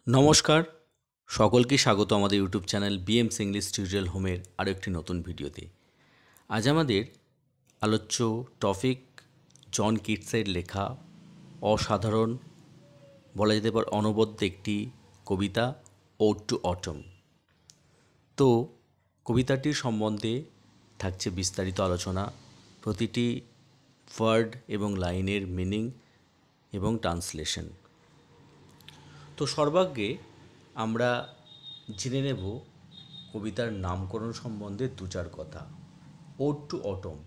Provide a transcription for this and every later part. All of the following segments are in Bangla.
নমস্কার, সকলকে স্বাগত আমাদের ইউটিউব চ্যানেল বিএমস ইংলিশ টিউটোরিয়াল হোমের আরও একটি নতুন ভিডিওতে। আজ আমাদের আলোচ্য টপিক জন কিটসের লেখা অসাধারণ, বলা যেতে পারে অনবদ্য একটি কবিতা ওড টু অটম। তো কবিতাটির সম্বন্ধে থাকছে বিস্তারিত আলোচনা, প্রতিটি ওয়ার্ড এবং লাইনের মিনিং এবং ট্রান্সলেশন। তো সর্বাগ্রে আমরা জেনে নেব কবিতার নামকরণ সম্বন্ধে দু চার কথা। Ode to autumn.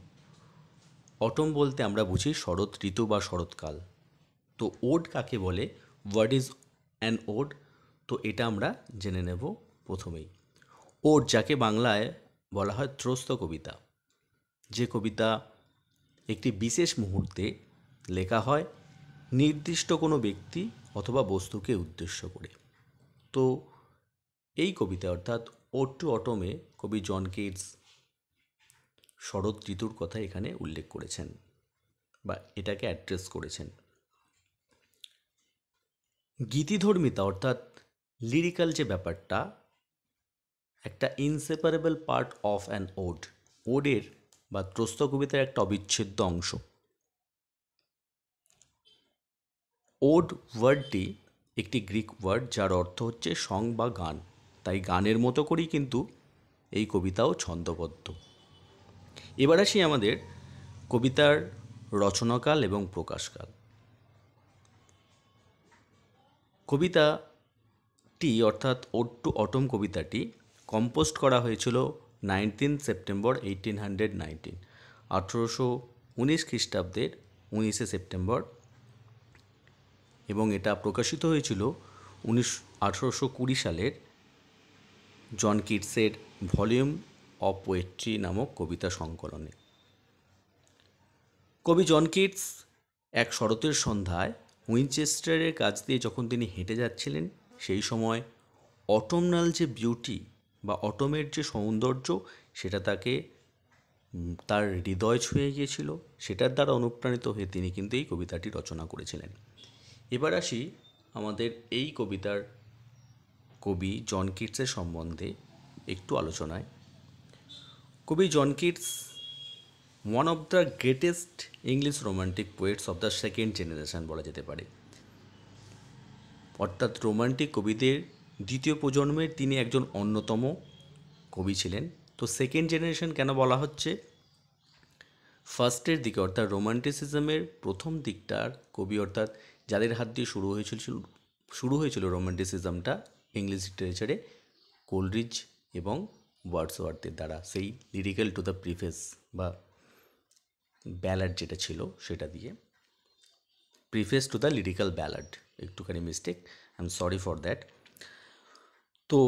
অটম বলতে আমরা বুঝি শরৎ ঋতু বা শরৎকাল। তো ওড কাকে বলে, হোয়াট ইজ অ্যান ওড, তো এটা আমরা জেনে নেব প্রথমেই। ওড যাকে বাংলায় বলা হয় ত্রস্ত কবিতা, যে কবিতা একটি বিশেষ মুহূর্তে লেখা হয় নির্দিষ্ট কোনো ব্যক্তি অথবা বস্তুকে উদ্দেশ্য করে। তো এই কবিতা অর্থাৎ ওড টু অটমে কবি জন কিটস শরৎ ঋতুর কথা এখানে উল্লেখ করেছেন বা এটাকে অ্যাড্রেস করেছেন। গীতিধর্মিতা অর্থাৎ লিরিক্যাল যে ব্যাপারটা একটা inseparable part of an ode, ওডের বা ত্রস্ত কবিতার একটা অবিচ্ছেদ্য অংশ। ওড ওয়ার্ডটি একটি গ্রিক ওয়ার্ড যার অর্থ হচ্ছে সং বা গান, তাই গানের মতো করেই কিন্তু এই কবিতাও ছন্দবদ্ধ। এবার আসি আমাদের কবিতার রচনাকাল এবং প্রকাশকাল। কবিতাটি অর্থাৎ ওড টু অটম কবিতাটি কম্পোজ করা হয়েছিল 19 সেপ্টেম্বর 1819, 1819 খ্রিস্টাব্দের 19 সেপ্টেম্বর, এবং এটা প্রকাশিত হয়েছিল 1820 সালের জন কিটসের ভলিউম অফ পোয়েট্রি নামক কবিতা সংকলনে। কবি জন কিটস এক শরতের সন্ধ্যায় উইনচেস্টারের কাছ দিয়ে যখন তিনি হেঁটে যাচ্ছিলেন, সেই সময় অটোমনাল যে বিউটি বা অটমের যে সৌন্দর্য সেটা তাকে তার হৃদয় ছুঁয়ে গিয়েছিল, সেটার দ্বারা অনুপ্রাণিত হয়ে তিনি কিন্তু এই কবিতাটি রচনা করেছিলেন। এবার আসি আমাদের এই কবিতার কবি জন কিটসের সম্বন্ধে একটু আলোচনায়। কবি John Keats one of the greatest English romantic poets of the second generation বলা যেতে পারে, অর্থাৎ রোমান্টিক কবিদের দ্বিতীয় প্রজন্মের তিনি একজন অন্যতম কবি ছিলেন। তো সেকেন্ড জেনারেশন কেন বলা হচ্ছে, ফার্স্টের দিকে অর্থাৎ রোমান্টিসিজমের প্রথম দিকটার কবি, অর্থাৎ যাদের হাত দিয়ে শুরু হয়েছিল রোমান্টিসিজমটা ইংলিশ লিটারেচারে, কোলরিজ এবং ওয়ার্ডসওয়ার্থের দ্বারা, সেই লিরিক্যাল টু দ্য প্রিফেস বা ব্যালাড যেটা ছিল সেটা দিয়ে, preface to the lyrical ballad, একটুখানি mistake, I am sorry for that. তো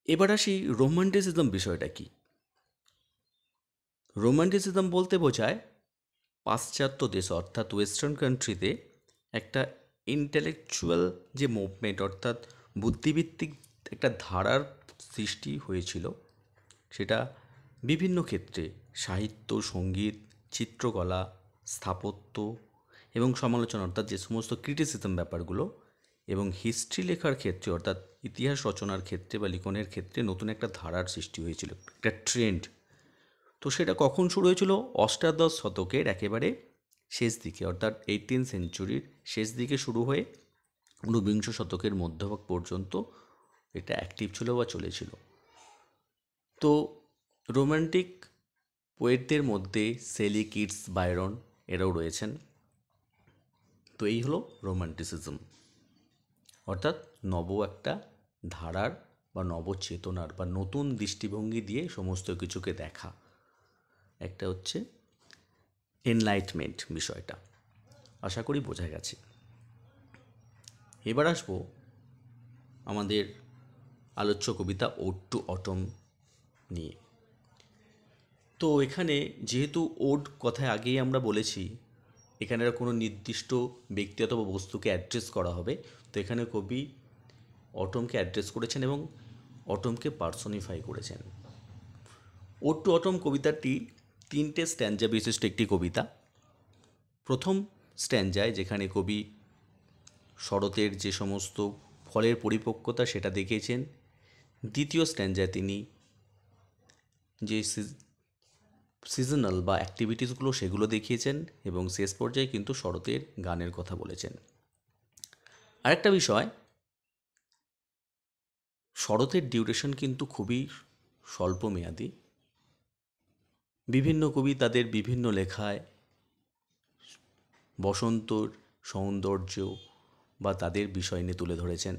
এবার আসি রোমান্টিসিজম বিষয়টা কি। রোমান্টিসিজম বলতে বোঝায় পাশ্চাত্য দেশ অর্থাৎ ওয়েস্টার্ন কান্ট্রিতে একটা ইন্টেলেকচুয়াল যে মুভমেন্ট অর্থাৎ বুদ্ধিভিত্তিক একটা ধারার সৃষ্টি হয়েছিল, সেটা বিভিন্ন ক্ষেত্রে সাহিত্য, সঙ্গীত, চিত্রকলা, স্থাপত্য এবং সমালোচনা অর্থাৎ যে সমস্ত ক্রিটিসিজম ব্যাপারগুলো, এবং হিস্ট্রি লেখার ক্ষেত্রে অর্থাৎ ইতিহাস রচনার ক্ষেত্রে বা লিখনের ক্ষেত্রে নতুন একটা ধারার সৃষ্টি হয়েছিল, একটা ট্রেন্ড। তো সেটা কখন শুরু হয়েছিল, অষ্টাদশ শতকের একেবারে শেষ দিকে অর্থাৎ 18th সেঞ্চুরির শেষ দিকে শুরু হয়ে ঊনবিংশ শতকের মধ্যভাগ পর্যন্ত এটা অ্যাক্টিভ ছিল বা চলেছিল। তো রোমান্টিক পোয়েটদের মধ্যে শেলি, কিটস, বায়রন এরাও রয়েছেন। তো এই হলো রোমান্টিসিজম, অর্থাৎ নব একটা ধারার বা নবচেতনার বা নতুন দৃষ্টিভঙ্গি দিয়ে সমস্ত কিছুকে দেখা, একটা হচ্ছে এনলাইটমেন্ট বিষয়টা। আশা করি বোঝা গেছে। এবার আসবো আমাদের আলোচ্য কবিতা ওড টু অটম নিয়ে। তো এখানে যেহেতু ওড কথায় আগেই আমরা বলেছি এখানে কোনো নির্দিষ্ট ব্যক্তি অথবা বস্তুকে অ্যাড্রেস করা হবে, তো এখানে কবি অটমকে অ্যাড্রেস করেছেন এবং অটমকে পার্সনিফাই করেছেন। ওড টু অটম কবিতাটি 3টে স্ট্যাঞ্জা বিশিষ্ট একটি কবিতা। প্রথম স্ট্যাঞ্জায় যেখানে কবি শরতের যে সমস্ত ফলের পরিপক্কতা সেটা দেখিয়েছেন। দ্বিতীয় স্ট্যান্ডায় তিনি যে সিজনাল বা অ্যাক্টিভিটিসগুলো সেগুলো দেখিয়েছেন, এবং শেষ পর্যায়ে কিন্তু শরতের গানের কথা বলেছেন। আরেকটা বিষয়, শরতের ডিউরেশন কিন্তু খুবই স্বল্পমেয়াদী। বিভিন্ন কবি তাদের বিভিন্ন লেখায় বসন্তর সৌন্দর্য বা তাদের বিষয় নিয়ে তুলে ধরেছেন।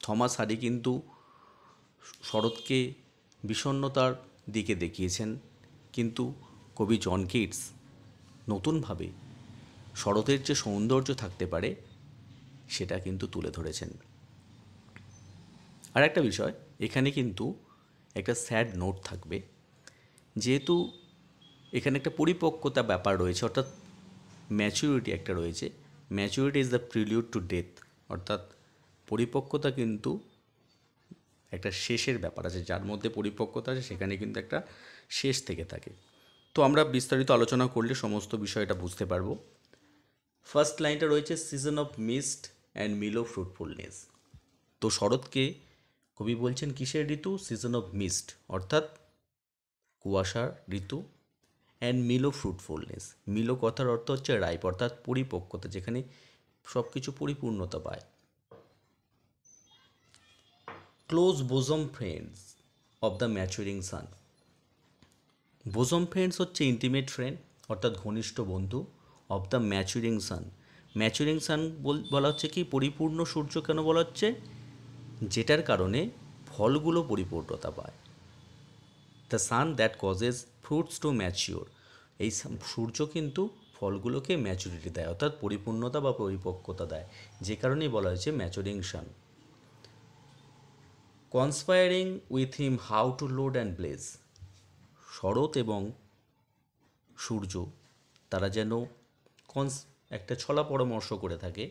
থমাস হারি কিন্তু শরৎকে বিষণ্ণতার দিকে দেখিয়েছেন, কিন্তু কবি জন কিটস নতুনভাবে শরতের যে সৌন্দর্য থাকতে পারে সেটা কিন্তু তুলে ধরেছেন। আর একটা বিষয়, এখানে কিন্তু একটা স্যাড নোট থাকবে, যেহেতু এখানে একটা পরিপক্কতা ব্যাপার রয়েছে, অর্থাৎ ম্যাচুরিটি একটা রয়েছে। Maturity is the prelude to death, অর্থাৎ পরিপক্কতা কিন্তু একটা শেষের ব্যাপার আছে, যার মধ্যে পরিপক্কতা আছে সেখানে কিন্তু একটা শেষ থেকে থাকে। তো আমরা বিস্তারিত আলোচনা করলে সমস্ত বিষয়টা বুঝতে পারবো। ফার্স্ট লাইনটা রয়েছে season of mist and mellow ফ্রুটফুলনেস। তো শরৎকে কবি বলছেন কিসের ঋতু? সিজন অফ মিস্ট, অর্থাৎ কুয়াশার ঋতু। অ্যান্ড মিলো ফ্রুটফুলনেস, মিলো কথার অর্থ হচ্ছে রাইপ, অর্থাৎ পরিপক্কতা, যেখানে সব কিছু পরিপূর্ণতা পায়। Close bosom friends of the maturing sun. Bosom friends হচ্ছে ইন্টিমেট ফ্রেন্ড, অর্থাৎ ঘনিষ্ঠ বন্ধু। Of the maturing sun, maturing sun বলা হচ্ছে কি পরিপূর্ণ সূর্য কেন বলা হচ্ছে? যেটার কারণে ফলগুলো পরিপূর্ণতা পায়। The sun that causes fruits to mature, এই সূর্য কিন্তু ফলগুলোকে ম্যাচুরিটি দেয়, অর্থাৎ পরিপূর্ণতা বা পরিপক্কতা দেয়, যে কারণেই বলা হয়েছে maturing sun. Conspiring with him how to load and bless, শরৎ এবং সূর্য তারা যেন একটা ছলা পরামর্শ করে থাকে,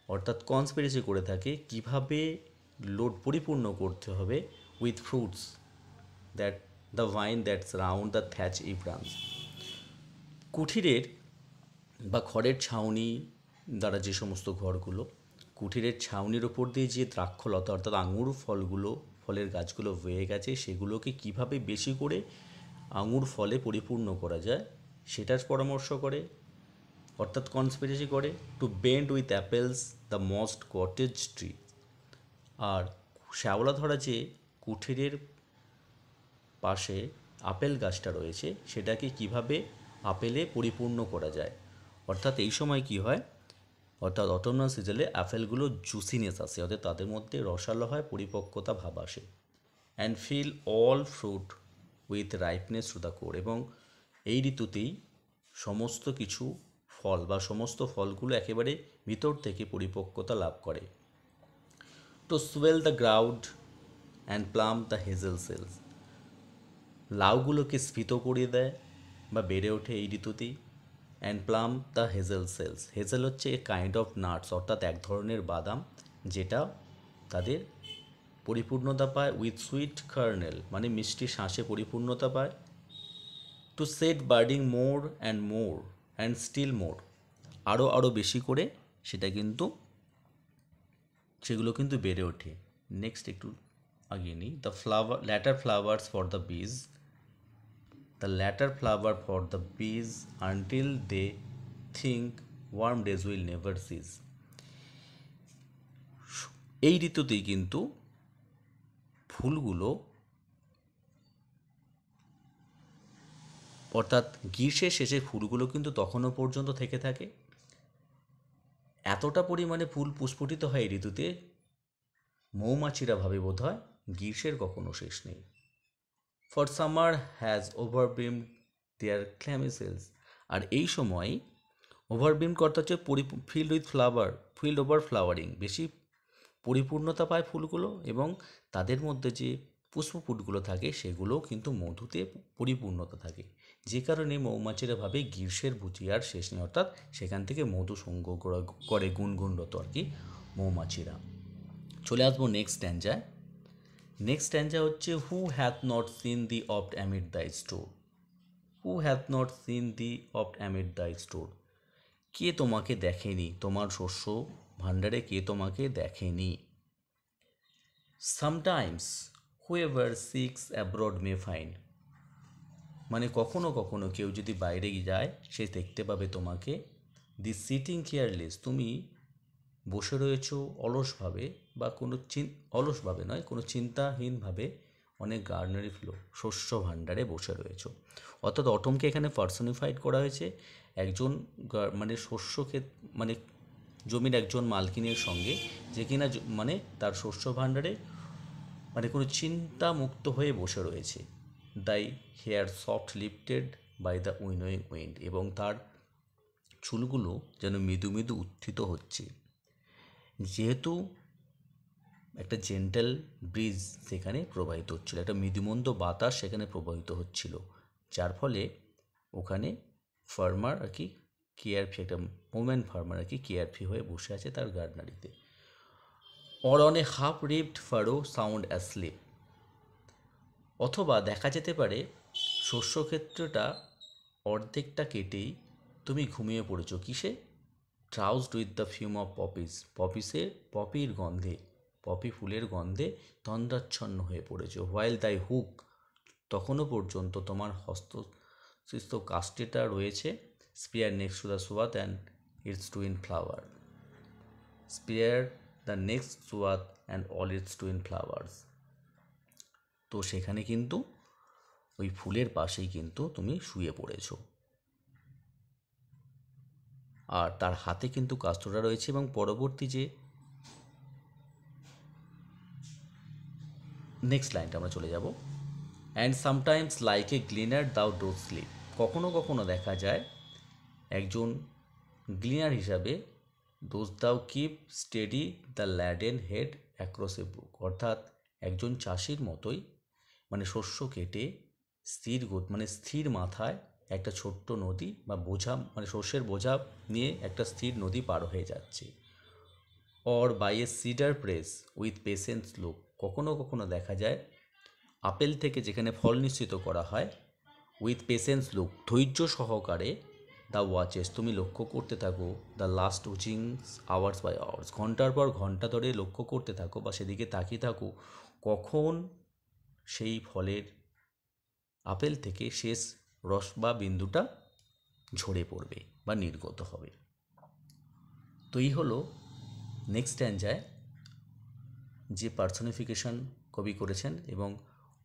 অর্থাৎ কনস্পিরেসি করে থাকে কিভাবে লোড পরিপূর্ণ করতে হবে with fruits that the vine that's round the thatch ইব্রামস। কুঠিরের বা খড়ের ছাউনি দ্বারা যে সমস্ত ঘরগুলো, কুঠিরের ছাউনির ওপর দিয়ে যে দ্রাক্ষলতা অর্থাৎ আঙুর ফলের গাছগুলো হয়ে গেছে, সেগুলোকে কিভাবে বেশি করে আঙুর ফলে পরিপূর্ণ করা যায় সেটার পরামর্শ করে, অর্থাৎ কনস্পিরেসি করে। To bend with apples the mossed cottage tree, আর শ্যাওলা ধরা যে কুঠিরের পাশে আপেল গাছটা রয়েছে সেটাকে কিভাবে আপেলে পরিপূর্ণ করা যায়, অর্থাৎ এই সময় কি হয়, অর্থাৎ অটোনাল সিজনে আপেলগুলো জুসিনেস আসে, অর্থাৎ তাদের মধ্যে রসালো হয়, পরিপক্কতা ভাব আসে। And fill all fruit with ripeness to the core, এবং এই ঋতুতেই সমস্ত কিছু ফল বা সমস্ত ফলগুলো একেবারে ভিতর থেকে পরিপক্কতা লাভ করে। To swell the ground and plump the hazel shells, লাউগুলোকে স্ফীত করিয়ে দেয় বা বেড়ে ওঠে এই ঋতুতেই। And plump the hazel shells, hazel হচ্ছে এ কাইন্ড অফ নাটস, অর্থাৎ এক ধরনের বাদাম যেটা তাদের পরিপূর্ণতা পায় উইথ সুইট কার্নেল, মানে মিষ্টি শাঁসে পরিপূর্ণতা পায়। To set budding more and still more, আরও বেশি করে সেটা কিন্তু সেগুলো কিন্তু বেড়ে ওঠে। নেক্সট একটু আগিয়ে নিই। The later flowers for the bees, the later flower for the bees until they think warm days will never cease, এই ঋতুতেই কিন্তু ফুলগুলো, অর্থাৎ গ্রীষ্মের শেষে ফুলগুলো কিন্তু তখনও পর্যন্ত থেকে থাকে। এতটা পরিমাণে ফুল পুষ্পটিত হয় এই ঋতুতে, মৌমাছিরা ভাবে বোধ হয় গ্রীষ্মের কখনো শেষ নেই। For summer has overbrimmed their clammy cells, আর এই সময় ওভারবিম করতে হচ্ছে field with flower, field over flowering, বেশি পরিপূর্ণতা পায় ফুলগুলো, এবং তাদের মধ্যে যে পুষ্পপুটগুলো থাকে সেগুলোও কিন্তু মধুতে পরিপূর্ণতা থাকে, যে কারণে মৌমাছিরা ভাবে গ্রীষ্মের বুঝি আর শেষ নেই, অর্থাৎ সেখান থেকে মধু সংগ্রহ করে গুনগুনরত আর কি মৌমাছিরা। চলে আসবো নেক্সট স্ট্যান্জায়। নেক্সট স্ট্যান্জা হচ্ছে who hath not seen thee oft amid the store, who hath not seen thee oft amid the store, কে তোমাকে দেখেনি তোমার শস্য ভাণ্ডারে কে তোমাকে দেখেনি। Sometimes whoever seeks abroad may find, মানে কখনো কখনো কেউ যদি বাইরে যায় সে দেখতে পাবে তোমাকে। দি সিটিং কেয়ারলেস, তুমি বসে রয়েছো অলসভাবে, বা অলসভাবে নয়, কোনো চিন্তাহীনভাবে অনেক গার্ডনারি ফ্লো, শস্য ভাণ্ডারে বসে রয়েছো। অর্থাৎ অটমকে এখানে পার্সনিফাইড করা হয়েছে একজন মানে শস্য ক্ষেত, মানে জমির একজন মালকিনের সঙ্গে, যে কিনা মানে তার শস্য ভাণ্ডারে মানে কোনো চিন্তা মুক্ত হয়ে বসে রয়েছে। Thy hair soft lifted by the winnowing wind, এবং তার চুলগুলো যেন মৃদু মৃদু উত্থিত হচ্ছে, যেহেতু একটা জেন্টাল ব্রিজ সেখানে প্রবাহিত হচ্ছিল, একটা মৃদুমন্দ বাতাস সেখানে প্রবাহিত হচ্ছিল, যার ফলে ওখানে ফার্মার আর কি কেয়ারফ্রি, একটা ওম্যান ফার্মার আর কি কেয়ারফ্রি হয়ে বসে আছে তার গার্ডনারিতে। Or on a half reaped furrow sound asleep, অথবা দেখা যেতে পারে শস্যক্ষেত্রটা অর্ধেকটা কেটেই তুমি ঘুমিয়ে পড়েছো। কিসে? ট্রাউজড উইথ দ্য ফিউম অফ পপির গন্ধে, পপি ফুলের গন্ধে তন্দ্রাচ্ছন্ন হয়ে পড়েছো। হোয়াইল দাই হুক, তখনও পর্যন্ত তোমার হস্তস্থিত কাস্টেটা রয়েছে। Spare next to the swath and its twin flower, spare the next swath and all its twin flowers. তো সেখানে কিন্তু ওই ফুলের পাশেই কিন্তু তুমি শুয়ে পড়েছো, আর তার হাতে কিন্তু কাস্টটা রয়েছে। এবং পরবর্তী যে নেক্সট লাইনটা আমরা চলে যাব। অ্যান্ড সামটাইমস লাইক এ গ্লিনার দাও ডো স্লিপ, কখনো কখনো দেখা যায় একজন গ্লিনার হিসাবে dost thou keep steady the laden head across a brook, অর্থাৎ একজন চাষির মতোই, মানে শস্য কেটে স্থির মাথায় একটা ছোট্ট নদী বা বোঝা, মানে শস্যের বোঝা নিয়ে একটা স্থির নদী পার হয়ে যাচ্ছে। Or by a cider press with patience look, কখনো কখনো দেখা যায় আপেল থেকে যেখানে ফল নিশ্চিত করা হয়, উইথ পেশেন্স লুক, ধৈর্য সহকারে, দ্য ওয়াচেস, তুমি লক্ষ্য করতে থাকো, the last oozings hours by hours, ঘন্টার পর ঘন্টা ধরে লক্ষ্য করতে থাকো বা সেদিকে তাকিয়ে থাকো কখন সেই ফলের আপেল থেকে শেষ রস বা বিন্দুটা ঝরে পড়বে বা নির্গত হবে। তো এই হলো নেক্সট স্ট্যাঞ্জায় যে পার্সনিফিকেশন কবি করেছেন এবং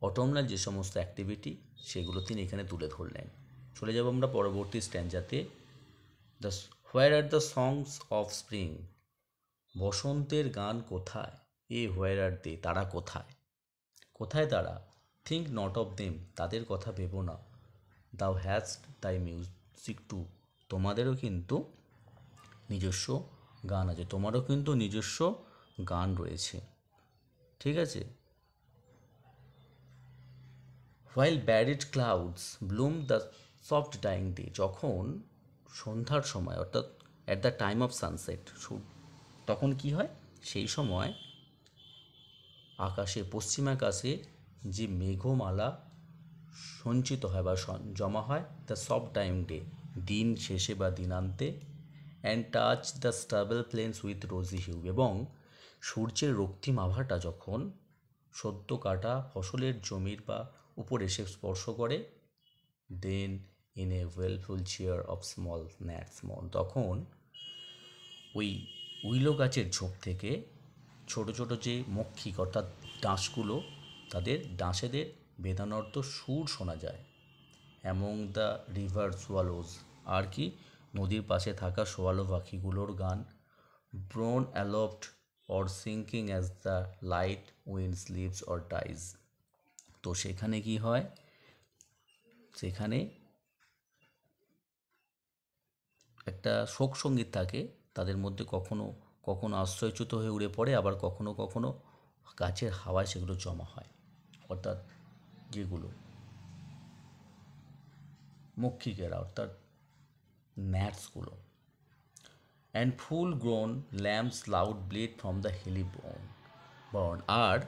অটোমনাল যে সমস্ত অ্যাক্টিভিটি সেগুলো তিনি এখানে তুলে ধরলেন। চলে যাব আমরা পরবর্তী স্ট্যাঞ্জাতে। The where are the songs of spring, বসন্তের গান কোথায়? এ হোয়ার আর দে, তারা কোথায়? কোথায় তারা? থিঙ্ক নট অফ দেম, তাদের কথা ভেবো না। দাও হ্যাস্ট তাই মিউজিক টু, তোমাদেরও কিন্তু নিজস্ব গান আছে, তোমারও কিন্তু নিজস্ব গান রয়েছে, ঠিক আছে। While barred clouds bloom the soft dying day, যখন সন্ধ্যার সময়, অর্থাৎ at the time of sunset, তখন কি হয়? সেই সময় আকাশে, পশ্চিমাকাশে যে মেঘমালা সঞ্চিত হয় বা জমা হয়, দ্য সফট ডাইং ডে, দিন শেষে বা দিনান্তে, and touch the stubble plains with rosy hue, এবং সূর্যের রক্তিম আভাটা যখন সদ্য কাটা ফসলের জমির বা উপর এসে স্পর্শ করে, then in a wailful choir of small gnats মন, তখন ওই উইলো গাছের ঝোপ থেকে ছোট ছোট যে মক্ষিক অর্থাৎ ডাঁশগুলো, তাদের ডাঁশেদের বেদানর্ত সুর শোনা যায়। অ্যামং দ্য রিভার সোয়ালোজ, আর কি নদীর পাশে থাকা সোয়ালো পাখিগুলোর গান। Borne aloft or sinking as the light wind slips or dies, তো সেখানে কি হয়? সেখানে একটা শোক সঙ্গীত থাকে, তাদের মধ্যে কখনো কখনো আশ্রয়চ্যুত হয়ে উড়ে পড়ে, আবার কখনো কখনো গাছের হাওয়ায় সেগুলো জমা হয়, অর্থাৎ যেগুলো মক্ষিকেরা অর্থাৎ ন্যাটসগুলো। And full grown lambs loud bleat from the hilly bourn, আর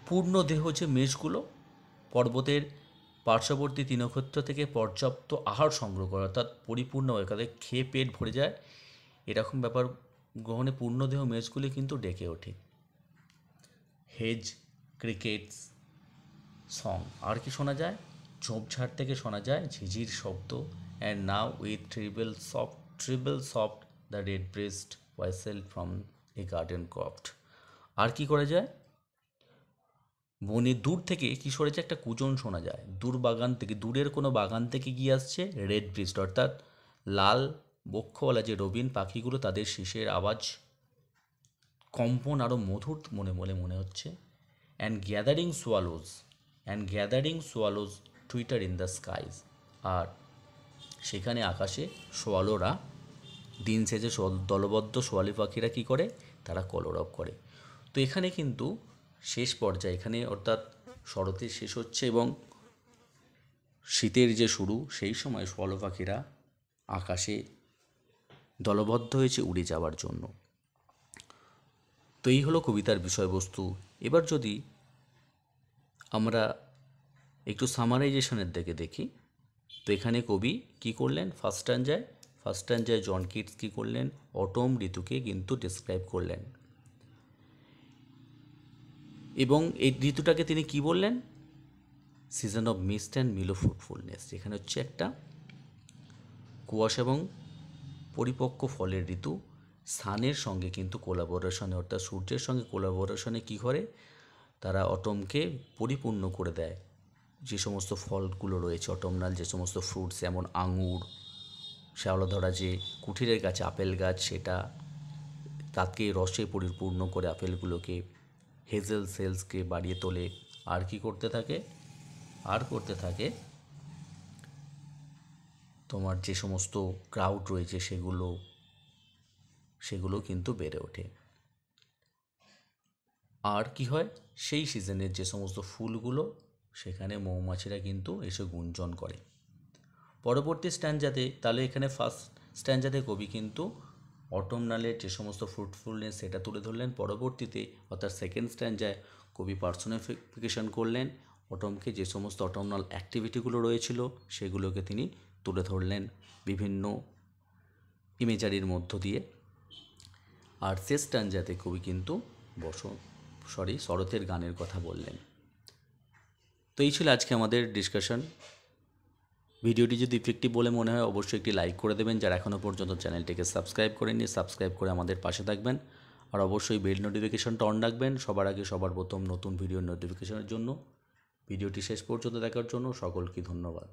পূর্ণ দেহ যে মেষগুলো পর্বতের পার্শ্ববর্তী তৃণক্ষেত্র থেকে পর্যাপ্ত আহার সংগ্রহ করে, অর্থাৎ পরিপূর্ণ হয়ে তাদের খেয়ে পেট ভরে যায়, এরকম ব্যাপার গ্রহণে পূর্ণদেহ মেষগুলি কিন্তু ডেকে ওঠে। Hedge crickets song. আর কি শোনা যায়? ঝোপঝাড় থেকে শোনা যায় ঝিঝির শব্দ। And now with treble soft the red breast whistles from a garden croft. আর কি করা যায়? বনে দূর থেকে কি সরে যায়? একটা কুজন শোনা যায়। দূরের কোনো বাগান থেকে গিয়ে আসছে রেড ব্রেস্ট, অর্থাৎ লাল বক্ষওয়ালা যে রবিন পাখিগুলো, তাদের শীষের আওয়াজ, কম্পন আরও মধুর মনে হচ্ছে। And gathering swallows twitter in the skies. আর সেখানে আকাশে সোয়ালোরা, দিন শেষে দলবদ্ধ সোয়ালি পাখিরা কী করে? তারা কলরব করে। তো এখানে কিন্তু শেষ পর্যায়ে, এখানে অর্থাৎ শরতের শেষ হচ্ছে এবং শীতের যে শুরু, সেই সময় সোয়ালো পাখিরা আকাশে দলবদ্ধ হয়েছে উড়ে যাওয়ার জন্য। তো এই হলো কবিতার বিষয়বস্তু। এবার যদি আমরা একটু সামারাইজেশনের দিকে দেখি, তো এখানে কবি কি করলেন? ফার্স্ট স্ট্যাঞ্জায় জন কিটস কী করলেন? অটম ঋতুকে কিন্তু ডিসক্রাইব করলেন, এবং এই ঋতুটাকে তিনি কি বললেন? Season of mist and mellow fruitfulness. এখানে হচ্ছে একটা কুয়াশা এবং পরিপক্ক ফলের ঋতু। সানের সঙ্গে কিন্তু কোলাবোরেশনে, অর্থাৎ সূর্যের সঙ্গে কোলাবোরেশনে কী করে? তারা অটমকে পরিপূর্ণ করে দেয়। যে সমস্ত ফলগুলো রয়েছে অটমনাল, যে সমস্ত ফ্রুটস, যেমন আঙুর, শ্যাওলাধরা যে কুঠিরের গাছ আপেল গাছ, সেটা তাকে রসে পরিপূর্ণ করে আপেলগুলোকে, হেজেল সেলসকে বাড়িয়ে তোলে। আর কি করতে থাকে? তোমার যে সমস্ত ক্রাউড রয়েছে সেগুলো কিন্তু বেড়ে ওঠে। আর কি হয়? সেই সিজনের যে সমস্ত ফুলগুলো, সেখানে মৌমাছিরা কিন্তু এসে গুঞ্জন করে। পরবর্তী স্ট্যাঞ্জাতে, তাহলে এখানে ফার্স্ট স্ট্যাঞ্জাতে কবি কিন্তু অটমনালের যে সমস্ত ফ্রুটফুলনেস সেটা তুলে ধরলেন। পরবর্তীতে অর্থাৎ সেকেন্ড স্ট্যাঞ্জায় কবি পার্সোনিফিকেশন করলেন অটমকে, যে সমস্ত অটমনাল অ্যাক্টিভিটিগুলো রয়েছিল সেগুলোকে তিনি তুলে ধরলেন বিভিন্ন ইমেজারির মধ্য দিয়ে। আর শেষ স্ট্যাঞ্জাতে কবি কিন্তু শরতের গানের কথা বললেন। তো এই ছিল আজকে আমাদের ডিসকাশন। ভিডিওটি যদি ইফেক্টিভ বলে মনে হয় অবশ্যই একটি লাইক করে দেবেন। যারা এখনও পর্যন্ত চ্যানেলটিকে সাবস্ক্রাইব করেননি, সাবস্ক্রাইব করে আমাদের পাশে থাকবেন। আর অবশ্যই বেল নোটিফিকেশনটা অন রাখবেন সবার আগে, সবার প্রথম নতুন ভিডিওর নোটিফিকেশনের জন্য। ভিডিওটি শেষ পর্যন্ত দেখার জন্য সকলকে ধন্যবাদ।